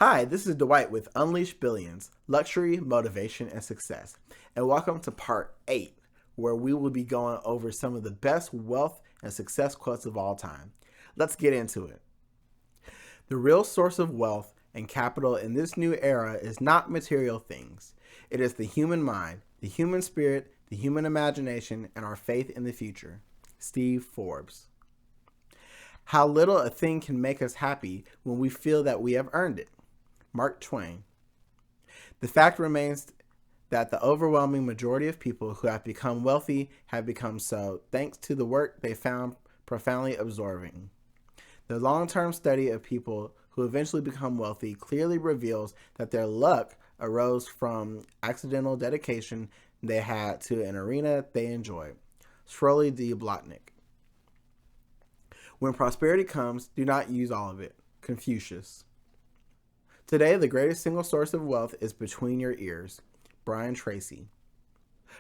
Hi, this is Dwight with Unleash Billions, Luxury, Motivation, and Success. And welcome to part 8, where we will be going over some of the best wealth and success quotes of all time. Let's get into it. The real source of wealth and capital in this new era is not material things. It is the human mind, the human spirit, the human imagination, and our faith in the future. Steve Forbes. How little a thing can make us happy when we feel that we have earned it. Mark Twain. The fact remains that the overwhelming majority of people who have become wealthy have become so thanks to the work they found profoundly absorbing. The long-term study of people who eventually become wealthy clearly reveals that their luck arose from accidental dedication they had to an arena they enjoyed. Shirley D. Blotnick. When prosperity comes, do not use all of it. Confucius. Today, the greatest single source of wealth is between your ears. Brian Tracy.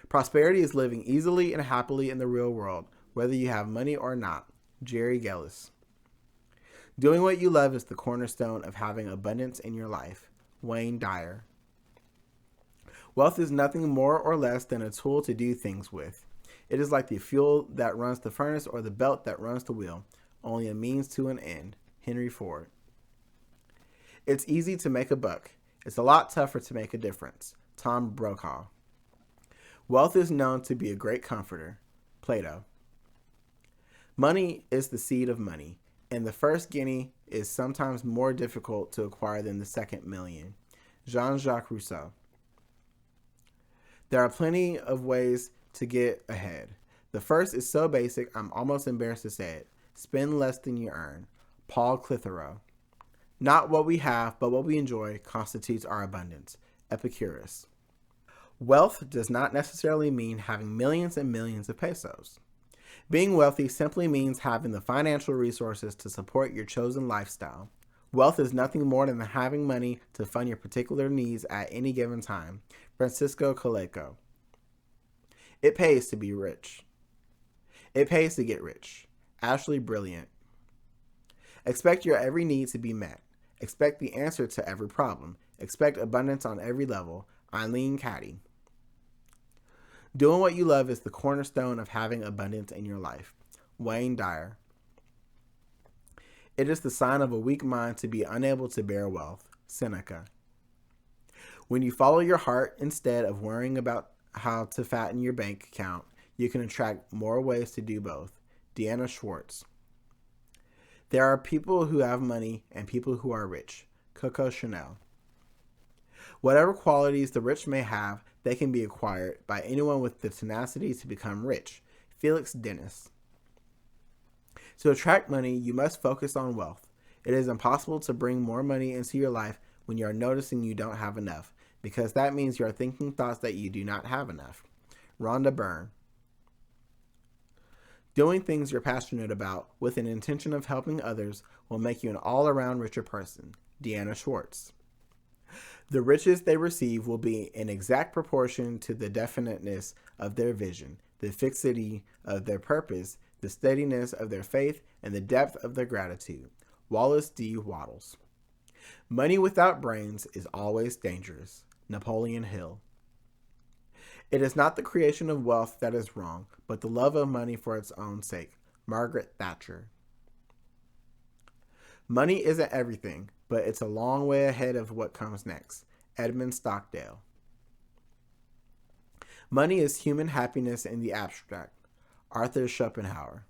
Prosperity is living easily and happily in the real world, whether you have money or not. Jerry Gellis. Doing what you love is the cornerstone of having abundance in your life. Wayne Dyer. Wealth is nothing more or less than a tool to do things with. It is like the fuel that runs the furnace or the belt that runs the wheel, only a means to an end. Henry Ford. It's easy to make a buck. It's a lot tougher to make a difference. Tom Brokaw. Wealth is known to be a great comforter. Plato. Money is the seed of money, and the first guinea is sometimes more difficult to acquire than the second million. Jean-Jacques Rousseau. There are plenty of ways to get ahead. The first is so basic, I'm almost embarrassed to say it. Spend less than you earn. Paul Clitheroe. Not what we have, but what we enjoy constitutes our abundance. Epicurus. Wealth does not necessarily mean having millions and millions of pesos. Being wealthy simply means having the financial resources to support your chosen lifestyle. Wealth is nothing more than having money to fund your particular needs at any given time. Francisco Coleco. It pays to be rich. It pays to get rich. Ashley Brilliant. Expect your every need to be met. Expect the answer to every problem. Expect abundance on every level. Eileen Caddy. Doing what you love is the cornerstone of having abundance in your life. Wayne Dyer. It is the sign of a weak mind to be unable to bear wealth. Seneca. When you follow your heart instead of worrying about how to fatten your bank account, you can attract more ways to do both. Deanna Schwartz. There are people who have money and people who are rich. Coco Chanel. Whatever qualities the rich may have, they can be acquired by anyone with the tenacity to become rich. Felix Dennis. To attract money, you must focus on wealth. It is impossible to bring more money into your life when you are noticing you don't have enough, because that means you are thinking thoughts that you do not have enough. Rhonda Byrne. Doing things you're passionate about with an intention of helping others will make you an all-around richer person. Deanna Schwartz. The riches they receive will be in exact proportion to the definiteness of their vision, the fixity of their purpose, the steadiness of their faith, and the depth of their gratitude. Wallace D. Wattles. Money without brains is always dangerous. Napoleon Hill. It is not the creation of wealth that is wrong, but the love of money for its own sake. Margaret Thatcher. Money isn't everything, but it's a long way ahead of what comes next. Edmund Stockdale. Money is human happiness in the abstract. Arthur Schopenhauer.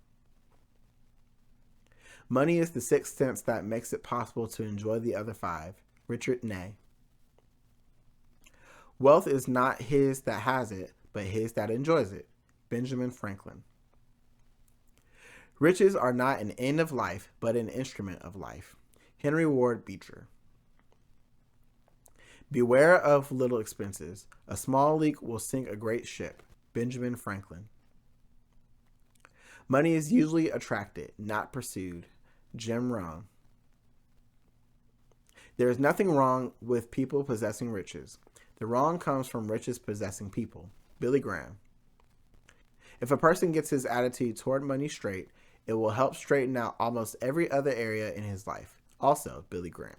Money is the sixth sense that makes it possible to enjoy the other five. Richard Ney. Wealth is not his that has it, but his that enjoys it. Benjamin Franklin. Riches are not an end of life, but an instrument of life. Henry Ward Beecher. Beware of little expenses. A small leak will sink a great ship. Benjamin Franklin. Money is usually attracted, not pursued. Jim Rohn. There is nothing wrong with people possessing riches. The wrong comes from riches possessing people. Billy Graham. If a person gets his attitude toward money straight, it will help straighten out almost every other area in his life. Also, Billy Graham.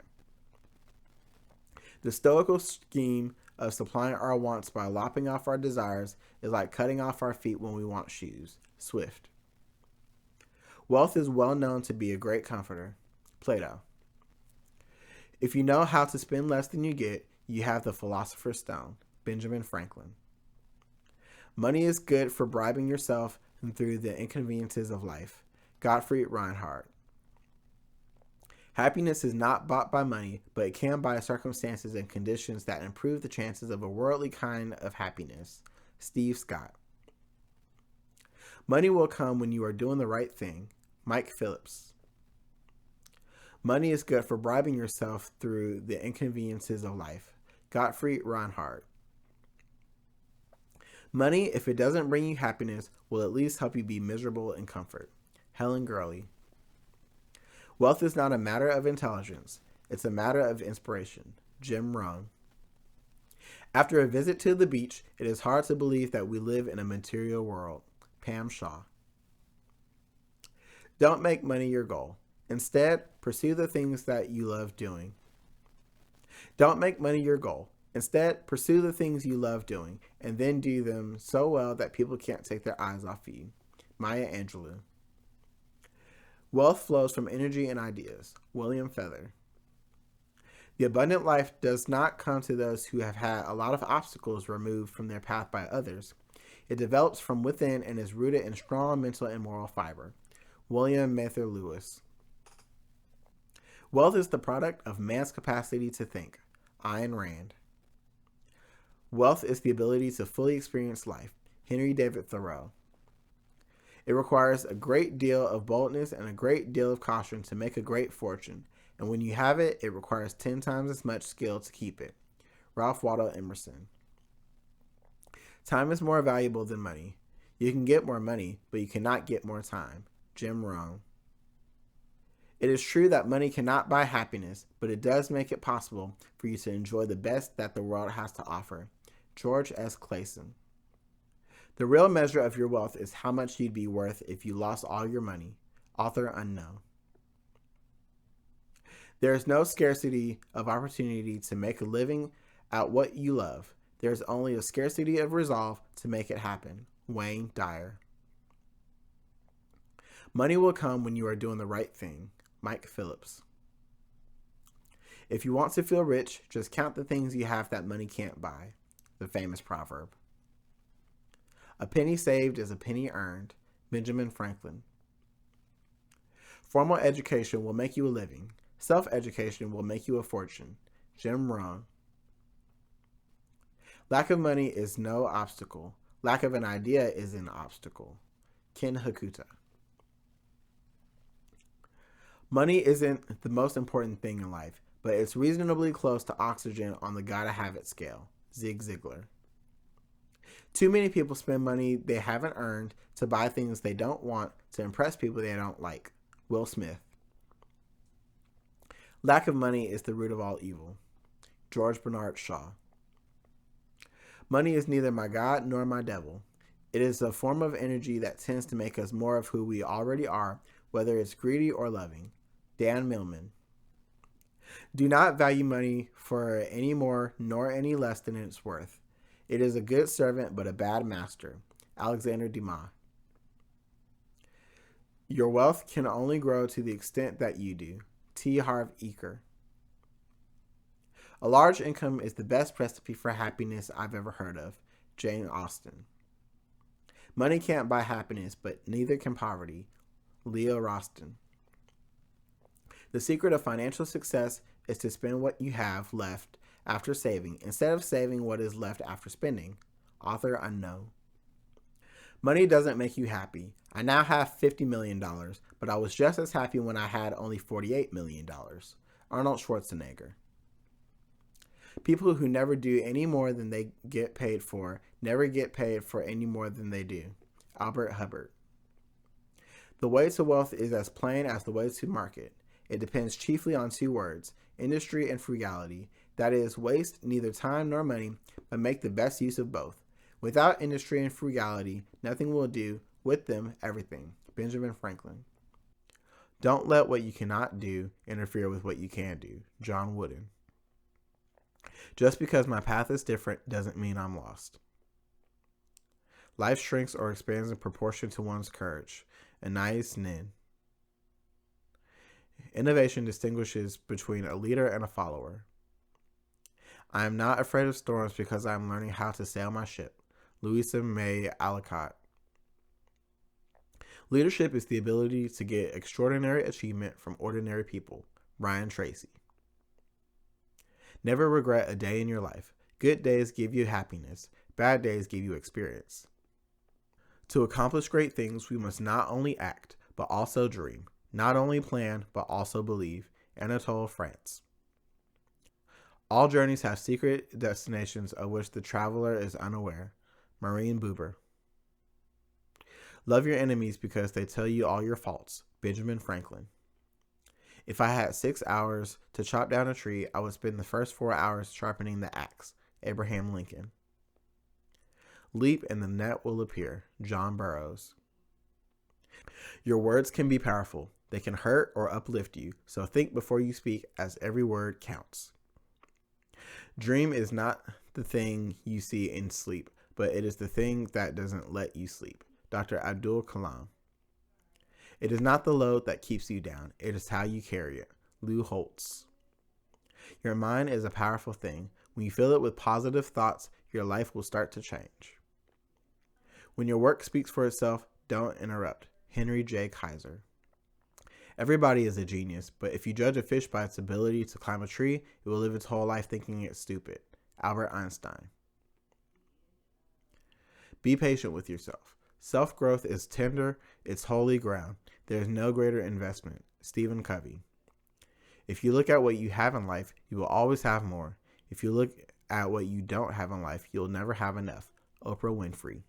The stoical scheme of supplying our wants by lopping off our desires is like cutting off our feet when we want shoes. Swift. Wealth is well known to be a great comforter. Plato. If you know how to spend less than you get, you have the philosopher's stone. Benjamin Franklin. Money is good for bribing yourself and through the inconveniences of life. Gottfried Reinhardt. Happiness is not bought by money, but it can buy circumstances and conditions that improve the chances of a worldly kind of happiness. Steve Scott. Money will come when you are doing the right thing. Mike Phillips. Money is good for bribing yourself through the inconveniences of life. Gottfried Reinhardt. Money, if it doesn't bring you happiness, will at least help you be miserable in comfort. Helen Gurley. Wealth is not a matter of intelligence. It's a matter of inspiration. Jim Rohn. After a visit to the beach, it is hard to believe that we live in a material world. Pam Shaw. Don't make money your goal. Instead, pursue the things that you love doing. Don't make money your goal. Instead, pursue the things you love doing, and then do them so well that people can't take their eyes off you. Maya Angelou. Wealth flows from energy and ideas. William Feather. The abundant life does not come to those who have had a lot of obstacles removed from their path by others. It develops from within and is rooted in strong mental and moral fiber. William Mather Lewis. Wealth is the product of man's capacity to think. Ayn Rand. Wealth is the ability to fully experience life. Henry David Thoreau. It requires a great deal of boldness and a great deal of caution to make a great fortune, and when you have it, it requires 10 times as much skill to keep it. Ralph Waldo Emerson. Time is more valuable than money. You can get more money, but you cannot get more time. Jim Rohn. It is true that money cannot buy happiness, but it does make it possible for you to enjoy the best that the world has to offer. George S. Clayson. The real measure of your wealth is how much you'd be worth if you lost all your money. Author unknown. There is no scarcity of opportunity to make a living at what you love. There is only a scarcity of resolve to make it happen. Wayne Dyer. Money will come when you are doing the right thing. Mike Phillips. If you want to feel rich, just count the things you have that money can't buy. The famous proverb. A penny saved is a penny earned. Benjamin Franklin. Formal education will make you a living. Self-education will make you a fortune. Jim Rohn. Lack of money is no obstacle. Lack of an idea is an obstacle. Ken Hakuta. Money isn't the most important thing in life, but it's reasonably close to oxygen on the gotta have it scale. Zig Ziglar. Too many people spend money they haven't earned to buy things they don't want to impress people they don't like. Will Smith. Lack of money is the root of all evil. George Bernard Shaw. Money is neither my God nor my devil. It is a form of energy that tends to make us more of who we already are, whether it's greedy or loving. Dan Millman. Do not value money for any more nor any less than its worth. It is a good servant but a bad master. Alexander Dumas. Your wealth can only grow to the extent that you do. T. Harv Eker. A large income is the best recipe for happiness I've ever heard of. Jane Austen. Money can't buy happiness, but neither can poverty. Leah Roston. The secret of financial success is to spend what you have left after saving, instead of saving what is left after spending. Author unknown. Money doesn't make you happy. I now have $50 million, but I was just as happy when I had only $48 million. Arnold Schwarzenegger. People who never do any more than they get paid for never get paid for any more than they do. Albert Hubbard. The way to wealth is as plain as the way to market. It depends chiefly on two words, industry and frugality. That is, waste neither time nor money, but make the best use of both. Without industry and frugality, nothing will do. With them, everything. Benjamin Franklin. Don't let what you cannot do interfere with what you can do. John Wooden. Just because my path is different doesn't mean I'm lost. Life shrinks or expands in proportion to one's courage. Anais Nin. Innovation distinguishes between a leader and a follower. I am not afraid of storms because I am learning how to sail my ship. Louisa May Alcott. Leadership is the ability to get extraordinary achievement from ordinary people. Brian Tracy. Never regret a day in your life. Good days give you happiness. Bad days give you experience. To accomplish great things, we must not only act, but also dream. Not only plan, but also believe. Anatole France. All journeys have secret destinations of which the traveler is unaware. Maureen Buber. Love your enemies because they tell you all your faults. Benjamin Franklin. If I had 6 hours to chop down a tree, I would spend the first 4 hours sharpening the axe. Abraham Lincoln. Leap and the net will appear. John Burroughs. Your words can be powerful. They can hurt or uplift you, so think before you speak, as every word counts. Dream is not the thing you see in sleep, but it is the thing that doesn't let you sleep. Dr. Abdul Kalam. It is not the load that keeps you down. It is how you carry it. Lou Holtz. Your mind is a powerful thing. When you fill it with positive thoughts, your life will start to change. When your work speaks for itself, don't interrupt. Henry J. Kaiser. Everybody is a genius, but if you judge a fish by its ability to climb a tree, it will live its whole life thinking it's stupid. Albert Einstein. Be patient with yourself. Self-growth is tender, it's holy ground. There is no greater investment. Stephen Covey. If you look at what you have in life, you will always have more. If you look at what you don't have in life, you'll never have enough. Oprah Winfrey.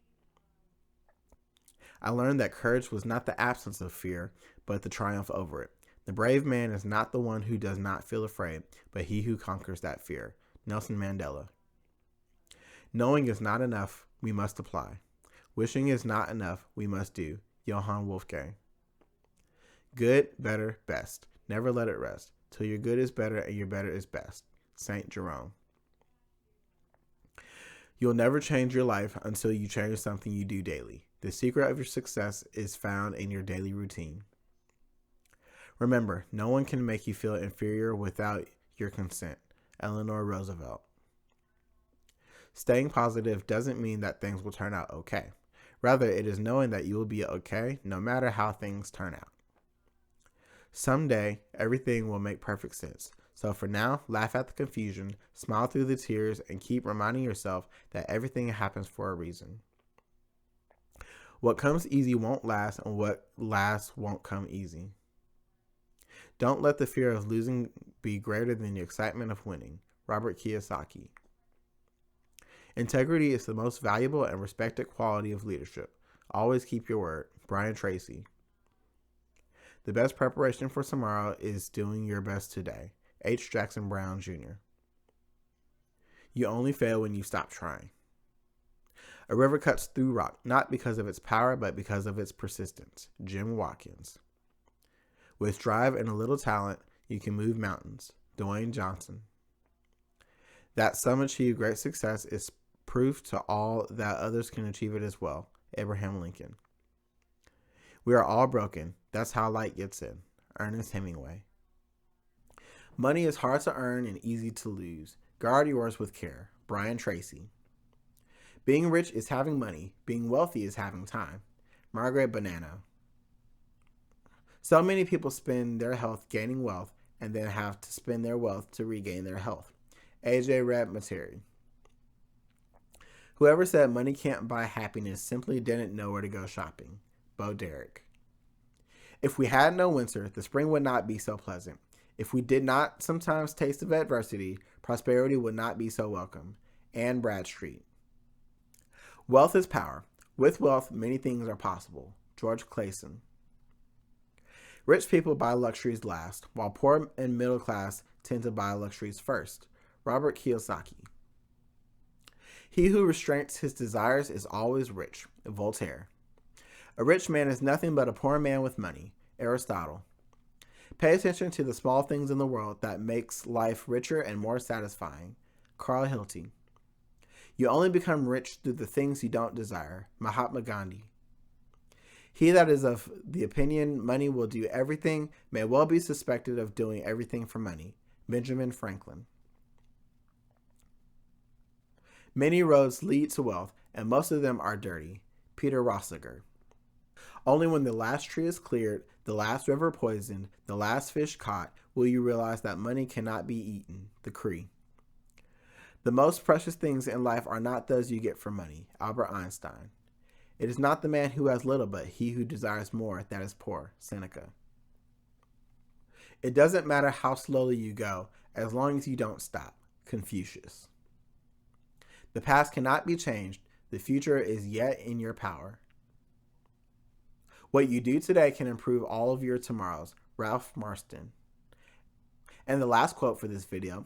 I learned that courage was not the absence of fear, but the triumph over it. The brave man is not the one who does not feel afraid, but he who conquers that fear. Nelson Mandela. Knowing is not enough, we must apply. Wishing is not enough, we must do. Johann Wolfgang. Good, better, best. Never let it rest. Till your good is better and your better is best. Saint Jerome. You'll never change your life until you change something you do daily. The secret of your success is found in your daily routine. Remember, no one can make you feel inferior without your consent. Eleanor Roosevelt. Staying positive doesn't mean that things will turn out okay. Rather, it is knowing that you will be okay no matter how things turn out. Someday, everything will make perfect sense. So for now, laugh at the confusion, smile through the tears, and keep reminding yourself that everything happens for a reason. What comes easy won't last, and what lasts won't come easy. Don't let the fear of losing be greater than the excitement of winning. Robert Kiyosaki. Integrity is the most valuable and respected quality of leadership. Always keep your word. Brian Tracy. The best preparation for tomorrow is doing your best today. H. Jackson Brown, Jr. You only fail when you stop trying. A river cuts through rock, not because of its power, but because of its persistence. Jim Watkins. With drive and a little talent, you can move mountains. Dwayne Johnson. That some achieve great success is proof to all that others can achieve it as well. Abraham Lincoln. We are all broken. That's how light gets in. Ernest Hemingway. Money is hard to earn and easy to lose. Guard yours with care. Brian Tracy. Being rich is having money. Being wealthy is having time. Margaret Bonanno. So many people spend their health gaining wealth and then have to spend their wealth to regain their health. A.J. Materi. Whoever said money can't buy happiness simply didn't know where to go shopping. Bo Derek. If we had no winter, the spring would not be so pleasant. If we did not sometimes taste of adversity, prosperity would not be so welcome. Anne Bradstreet. Wealth is power. With wealth, many things are possible. George Clason. Rich people buy luxuries last, while poor and middle class tend to buy luxuries first. Robert Kiyosaki. He who restrains his desires is always rich. Voltaire. A rich man is nothing but a poor man with money. Aristotle. Pay attention to the small things in the world that makes life richer and more satisfying. Carl Hilty. You only become rich through the things you don't desire. Mahatma Gandhi. He that is of the opinion money will do everything may well be suspected of doing everything for money. Benjamin Franklin. Many roads lead to wealth, and most of them are dirty. Peter Rossiger. Only when the last tree is cleared, the last river poisoned, the last fish caught, will you realize that money cannot be eaten. The Cree. The most precious things in life are not those you get for money. Albert Einstein. It is not the man who has little, but he who desires more that is poor. Seneca. It doesn't matter how slowly you go, as long as you don't stop. Confucius. The past cannot be changed. The future is yet in your power. What you do today can improve all of your tomorrows. Ralph Marston. And the last quote for this video.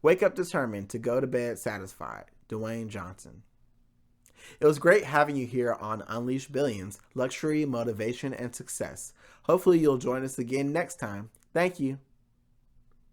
Wake up determined to go to bed satisfied. Dwayne Johnson. It was great having you here on Unleash Billions, Luxury, Motivation, and Success. Hopefully you'll join us again next time. Thank you.